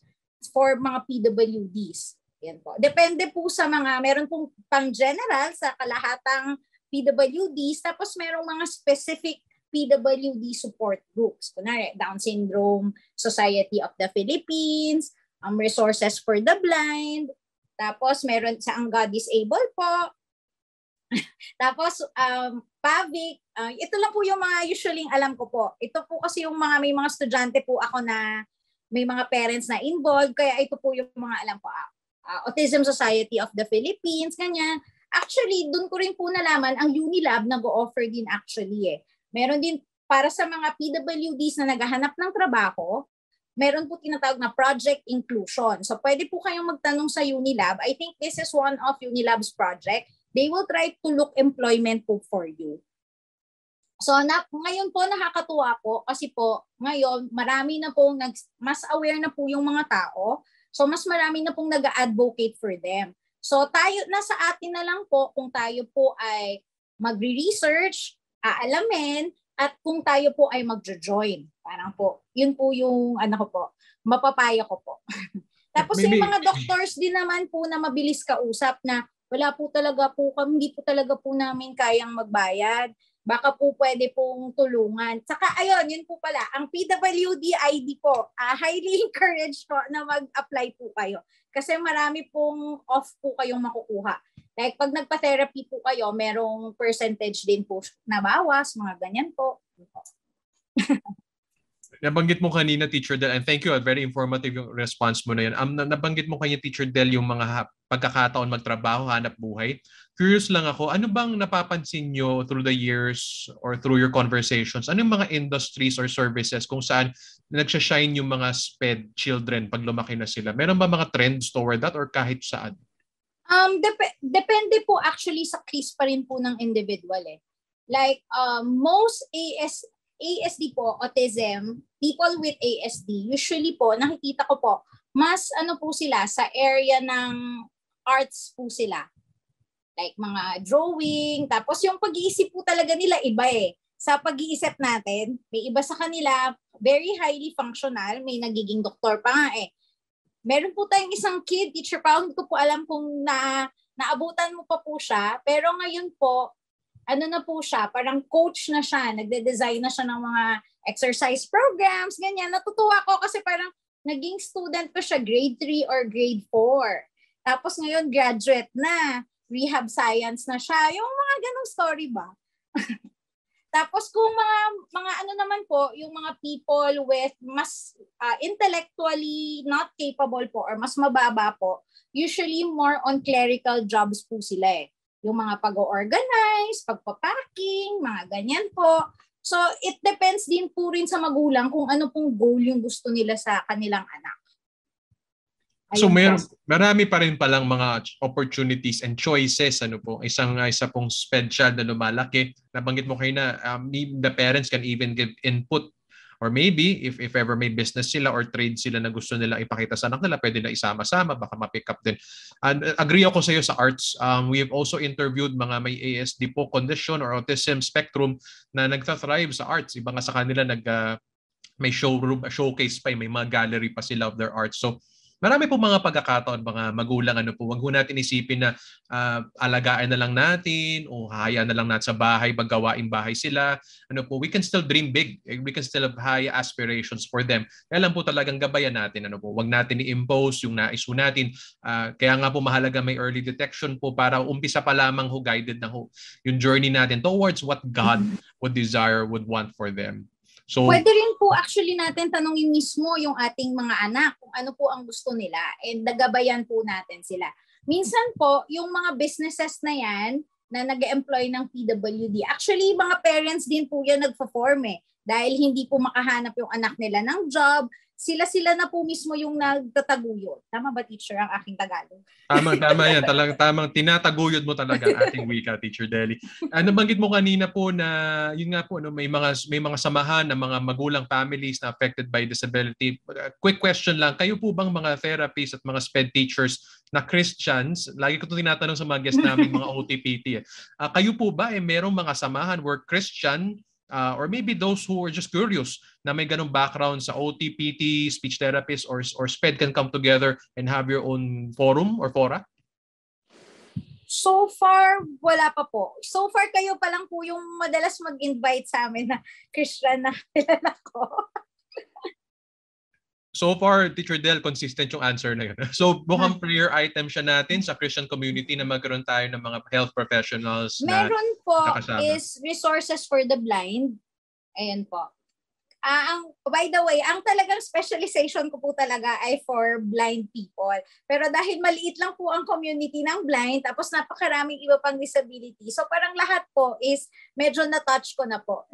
S5: for mga PWDs. Yan po. Depende po sa meron pong pang general sa kalahatang PWDs, tapos merong mga specific PWD support groups. Kunwari, Down Syndrome Society of the Philippines, Resources for the Blind, tapos meron sa Ang God is Able po, tapos PAVIC. Ito lang po yung mga usually alam ko po. Ito po kasi yung may mga estudyante po ako na may mga parents na involved, kaya ito po yung mga alam ko. Autism Society of the Philippines, ganyan. Actually, doon ko rin po nalaman, ang Unilab nag-o-offer din actually Meron din para sa mga PWDs na naghahanap ng trabaho, meron po tinatawag na project inclusion. So pwede po kayong magtanong sa Unilab. I think this is one of Unilab's project. They will try to look employment po for you. So ngayon po nakakatuwa po kasi po ngayon marami na pong mas aware na po yung mga tao. So mas marami na pong nag-advocate for them. So nasa atin na lang po kung tayo po ay magre-research, aalamin, at kung tayo po ay magjo-join. Parang po, yun po yung mapapaya ko po. Tapos yung mga doctors din naman po na mabilis kausap na wala po talaga po kami, hindi po talaga po namin kayang magbayad. Baka po pwede pong tulungan. Saka ayun, yun po pala, ang PWD ID po, highly encouraged po na mag-apply po kayo. Kasi marami pong off po kayong makukuha. Like pag nagpa-therapy po kayo, merong percentage din po na bawas, mga ganyan po.
S8: Nabanggit mo kanina, Teacher Del, and thank you, very informative yung response mo na yan. Nabanggit mo kanina, Teacher Del, yung mga pagkakataon magtrabaho, hanap buhay. Curious lang ako, ano bang napapansin nyo through the years or through your conversations? Ano yung mga industries or services kung saan nagsashine yung mga SPED children pag lumaki na sila? Meron ba mga trends toward that or kahit saan?
S5: Depende po actually sa case pa rin po ng individual Like most ASD po, autism, people with ASD, usually po, nakikita ko po, mas po sila sa area ng arts po sila. Like mga drawing, tapos yung pag-iisip po talaga nila iba Sa pag-iisip natin, may iba sa kanila, very highly functional, may nagiging doktor pa nga Meron po tayong isang kid, Teacher Pao, hindi ko po alam kung naabutan mo pa po siya, pero ngayon po, na po siya, parang coach na siya, nagde-design na siya ng mga exercise programs, ganyan. Natutuwa ko kasi parang naging student pa siya grade 3 or grade 4. Tapos ngayon graduate na, rehab science na siya. Yung mga ganong story ba? Tapos kung mga naman po, yung mga people with mas intellectually not capable po or mas mababa po, usually more on clerical jobs po sila Yung mga pag-organize, pagpapacking, mga ganyan po. So, it depends din po rin sa magulang kung ano pong goal yung gusto nila sa kanilang anak.
S8: So marami pa rin palang mga opportunities and choices isa pong SPED child na lumalaki. Nabanggit mo kayo na the parents can even give input or maybe if ever may business sila or trade sila na gusto nila ipakita sa anak nila, pwede na isama-sama, baka ma-pick up din. And agree ako sa iyo sa arts. We have also interviewed mga may ASD po condition or autism spectrum na nagta-thrive sa arts. Iba nga sa kanila may showcase pa, may mga gallery pa sila of their art. So Marami po mga pagkakataon, mga magulang, wag ho natin isipin na alagaan na lang natin o hahayaan na lang natin sa bahay, paggawaing bahay sila. We can still dream big. We can still have high aspirations for them. Kaya lang po talagang gabayan natin, wag natin i-impose yung nais ho natin. Kaya nga po mahalaga may early detection po para umpisa pa lamang ho, guided na ho yung journey natin towards what God would desire, would want for them. So,
S5: pwede rin po actually natin tanongin mismo yung ating mga anak kung ano po ang gusto nila and nagabayan po natin sila. Minsan po, yung mga businesses na yan na nag-employ ng PWD, actually mga parents din po yan nagpo-form dahil hindi po makahanap yung anak nila ng job, sila na po mismo yung nagtataguyod. Tama ba, teacher, ang aking Tagalog?
S8: Tama yan. Tamang tinataguyod mo talaga ang ating wika, Teacher Deli. Nabanggit mo kanina po na, yun nga po, may mga samahan ng mga magulang families na affected by disability. Quick question lang, kayo po bang mga therapists at mga SPED teachers na Christians? Lagi ko ito tinatanong sa mga guests namin, mga OTPT. Kayo po ba merong mga samahan where Christian or maybe those who are just curious na may ganong background sa OTPT, speech therapist, or SPED can come together and have your own forum or fora?
S5: So far, wala pa po. So far, kayo pa lang po yung madalas mag-invite sa amin na Christian na kilala ko.
S8: So far, Teacher Del, consistent yung answer na yun. So, mukhang prayer item siya natin sa Christian community na magkaroon tayo ng mga health professionals na
S5: meron po
S8: nakasama.
S5: is resources for the blind. Ayan po. By the way, ang talagang specialization ko po talaga ay for blind people. Pero dahil maliit lang po ang community ng blind, tapos napakaraming iba pang disability. So parang lahat po is medyo na-touch ko na po.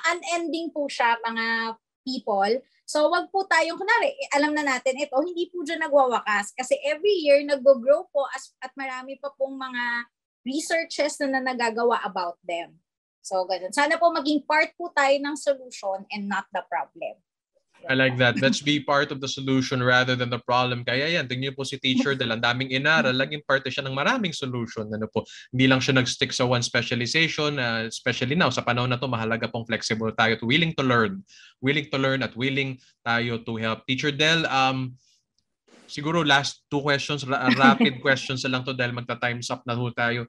S5: Unending po siya, mga people. So wag po tayong, kunwari, alam na natin ito, hindi po dyan nagwawakas. Kasi every year nag-grow po at marami pa pong mga researches na nagagawa about them. So ganun. Sana po maging part po tayo ng solution and not the problem.
S8: I like that. Let's be part of the solution rather than the problem. Kaya yan, tingnan niyo po si Teacher Del, ang daming inaral, laging parte siya ng maraming solution. Hindi lang siya nag-stick sa one specialization, especially now, sa panahon na to, mahalaga pong flexible tayo at willing to learn at willing tayo to help. Teacher Del, siguro last two questions, rapid questions na lang to dahil magta-times up na ho tayo.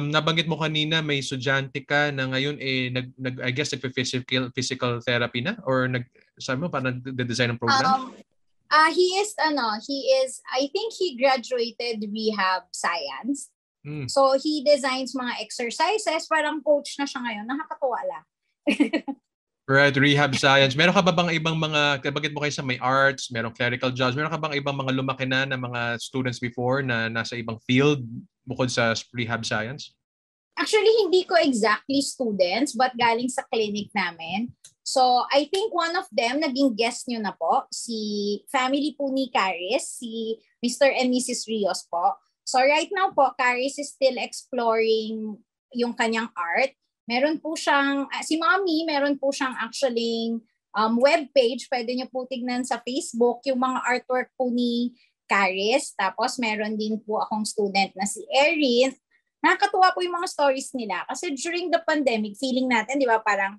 S8: Nabanggit mo kanina may estudyante ka na ngayon I guess nagpe-physical therapy na or sabi mo parang nagde-design ng program?
S5: He is I think he graduated rehab science. So he designs mga exercises, parang coach na siya ngayon. Nakakatuwa lang.
S8: Right, rehab science. Meron ka ba bang ibang mga, bakit mo kayo sa may arts, merong clerical jobs, meron ka bang ibang mga lumaki na mga students before na nasa ibang field bukod sa rehab science?
S5: Actually, hindi ko exactly students, but galing sa clinic namin. So, I think one of them, naging guest nyo na po, si family po ni Caris, si Mr. and Mrs. Rios po. So, right now po, Caris is still exploring yung kanyang art. Meron po siyang, si Mommy, meron po siyang actually webpage. Pwede nyo po tignan sa Facebook yung mga artwork po ni Caris. Tapos meron din po akong student na si Erin. Nakakatuwa po yung mga stories nila. Kasi during the pandemic, feeling natin, di ba, parang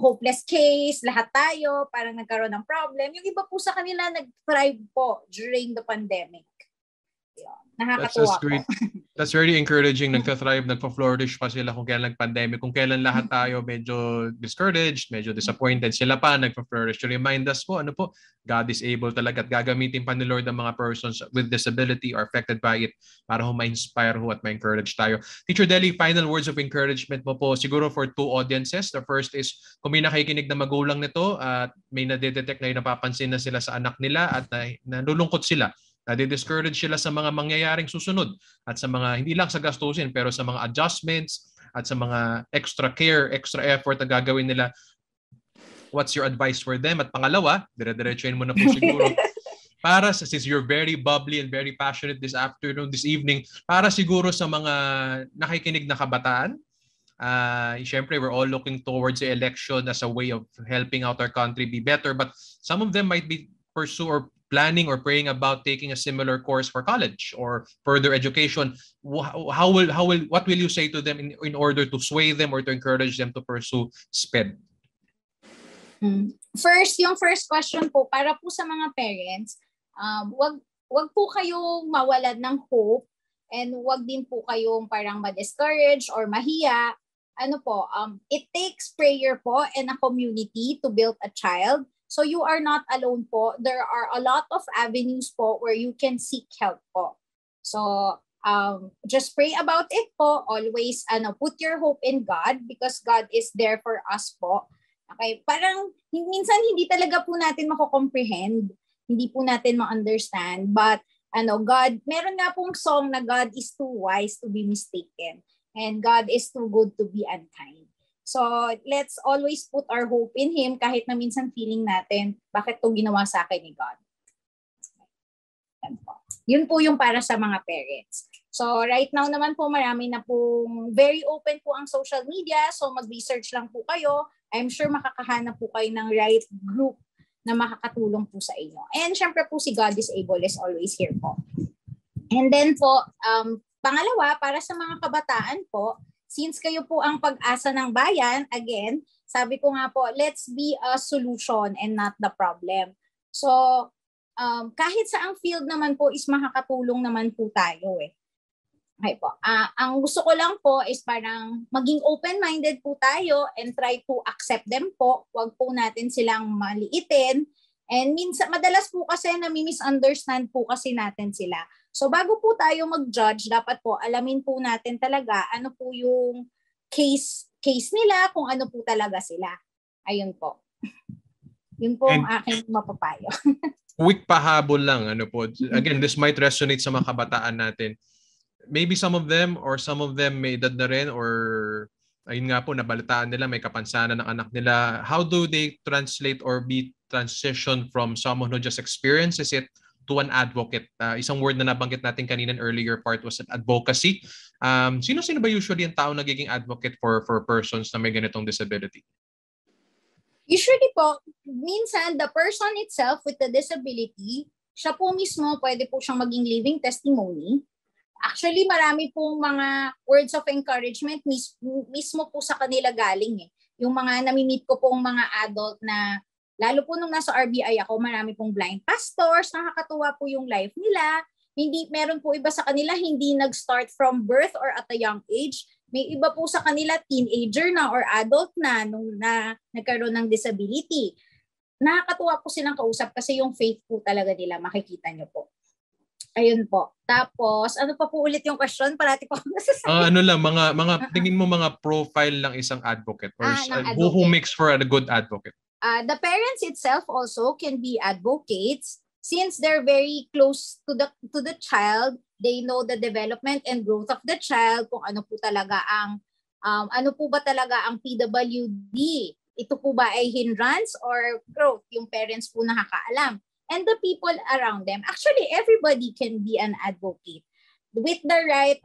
S5: hopeless case, lahat tayo, parang nagkaroon ng problem. Yung iba po sa kanila nag-thrive po during the pandemic. Nakakatuwa po.
S8: That's very encouraging. Nagka-thrive, nagpa-flourish pa sila kung kailan nag-pandemic. Kung kailan lahat tayo medyo discouraged, medyo disappointed, sila pa nagpa-flourish. To remind us po, God is able talaga at gagamitin pa ni Lord ang mga persons with disability or affected by it para ma-inspire at ma-encourage tayo. Teacher Deli, final words of encouragement mo po siguro for two audiences. The first is, kung may nakikinig na magulang nito at may nadedetect na napapansin na sila sa anak nila at nalulungkot sila, nadi-discourage sila sa mga mangyayaring susunod at sa mga, hindi lang sa gastusin, pero sa mga adjustments at sa mga extra care, extra effort na gagawin nila. What's your advice for them? At pangalawa, dire-diretsuin mo na po siguro, para since you're very bubbly and very passionate this evening, para siguro sa mga nakikinig na kabataan, syempre we're all looking towards the election as a way of helping out our country be better, but some of them might be pursue or planning or praying about taking a similar course for college or further education. What will you say to them in order to sway them or to encourage them to pursue SPED?
S5: Yung first question po, para po sa mga parents, Wag po kayong mawalan ng hope and wag din po kayong parang ma-discourage or mahiya. It takes prayer po and a community to build a child. So you are not alone po. There are a lot of avenues po where you can seek help po. So just pray about it po. Always put your hope in God because God is there for us po. Okay, parang minsan hindi talaga po natin mako-comprehend, hindi po natin ma-understand, but God, meron nga pong song na God is too wise to be mistaken and God is too good to be unkind. So let's always put our hope in Him kahit na minsan feeling natin, bakit to ginawa sa akin ni God? Yun po yung para sa mga parents. So right now naman po marami na pong very open po ang social media. So mag-research lang po kayo. I'm sure makakahanap po kayo ng right group na makakatulong po sa inyo. And syempre po si God is able is always here po. And then po, pangalawa, para sa mga kabataan po, since kayo po ang pag-asa ng bayan, again, sabi ko nga po, let's be a solution and not the problem. So, kahit sa ang field naman po is makakatulong naman po tayo eh. Okay po. Ang gusto ko lang po is parang maging open-minded po tayo and try to accept them po. Huwag po natin silang maliitin. And madalas po kasi nami-misunderstand po kasi natin sila. So bago po tayo mag-judge, dapat po alamin po natin talaga ano po yung case nila, kung ano po talaga sila. Ayun po. Yun po ang aking mapapayo.
S8: Quick pahabol lang. Again, this might resonate sa mga kabataan natin. Maybe some of them may edad na rin or ayun nga po, nabalitaan nila may kapansanan ng anak nila. How do they translate or be transition from someone who just experiences it to an advocate? Isang word na nabanggit natin kanina in earlier part was advocacy. Sino-sino ba usually ang tao nagiging advocate for persons na may ganitong disability?
S5: Usually po, minsan the person itself with the disability, siya po mismo pwede po siyang maging living testimony. Actually, marami pong mga words of encouragement mismo po sa kanila galing eh. Yung mga nami-meet ko pong mga adult na, lalo po nung nasa RBI ako, marami pong blind pastors, nakakatuwa po yung life nila. Meron po iba sa kanila hindi nag-start from birth or at a young age. May iba po sa kanila teenager na or adult na nung na nagkaroon ng disability. Nakakatuwa po silang kausap kasi yung faith po talaga nila, makikita nyo po. Ayun po. Tapos, ano pa po ulit yung question? Parati po ako nasasabi.
S8: Mga tingin mo mga profile ng isang advocate or
S5: advocate.
S8: Who makes for a good advocate?
S5: The parents itself also can be advocates since they're very close to the child. They know the development and growth of the child, kung ano po talaga ang PWD. Ito po ba ay hindrance or growth? Yung parents po nakakaalam. And the people around them. Actually, everybody can be an advocate with the right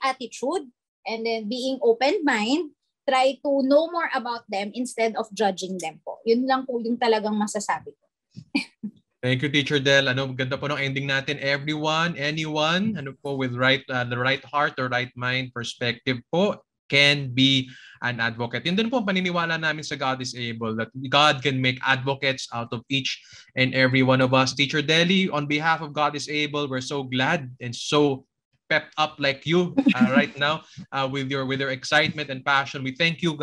S5: attitude and then being open mind. Try to know more about them instead of judging them po. Yun lang po yung talagang masasabi ko.
S8: Thank you, Teacher Del. Ganda po ng ending natin. Everyone, anyone, with the right heart or right mind perspective po can be an advocate. Yun din po ang paniniwala namin sa God is Able, that God can make advocates out of each and every one of us. Teacher Deli, on behalf of God is Able, we're so glad and so pepped up like you right now with your excitement and passion. We thank you,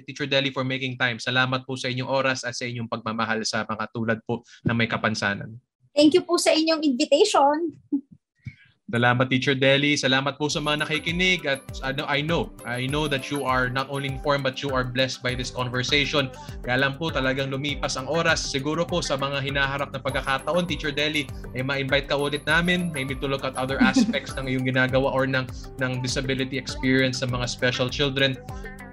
S8: Teacher Deli, for making time. Salamat po sa inyong oras at sa inyong pagmamahal sa mga tulad po na may kapansanan.
S5: Thank you po sa inyong invitation.
S8: Salamat, Teacher Deli. Salamat po sa mga nakikinig. At I know that you are not only informed but you are blessed by this conversation. Kaya lang po talagang lumipas ang oras. Siguro po sa mga hinaharap na pagkakataon, Teacher Deli, ma-invite ka ulit namin. Maybe to look at other aspects ng iyong ginagawa or ng disability experience sa mga special children.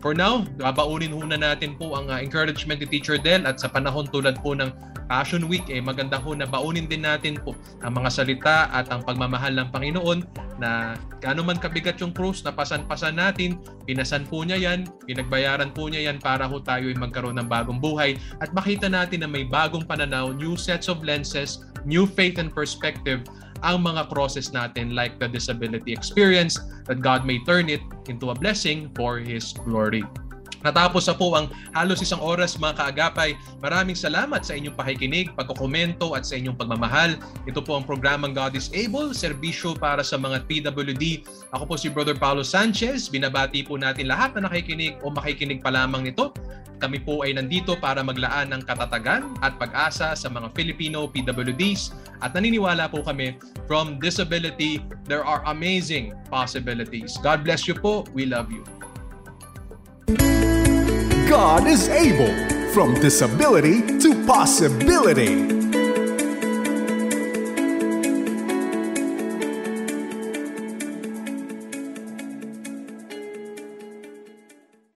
S8: For now, babaunin muna natin po ang encouragement ni Teacher Del at sa panahon tulad po ng Passion Week, maganda po na baunin din natin po ang mga salita at ang pagmamahal ng Panginoon na gaano man kabigat yung krus na pasan-pasan natin, pinasan po niya yan, pinagbayaran po niya yan para ho tayo ay magkaroon ng bagong buhay at makita natin na may bagong pananaw, new sets of lenses, new faith and perspective ang mga crosses natin like the disability experience, that God may turn it into a blessing for His glory. Natapos na po ang halos isang oras mga kaagapay. Maraming salamat sa inyong pakikinig, pagkokomento at sa inyong pagmamahal. Ito po ang programang God is Able, serbisyo para sa mga PWD. Ako po si Brother Paulo Sanchez. Binabati po natin lahat na nakikinig o makikinig pa lamang nito. Kami po ay nandito para maglaan ng katatagan at pag-asa sa mga Filipino PWDs. At naniniwala po kami, from disability, there are amazing possibilities. God bless you po. We love you.
S1: God is able. From disability to possibility.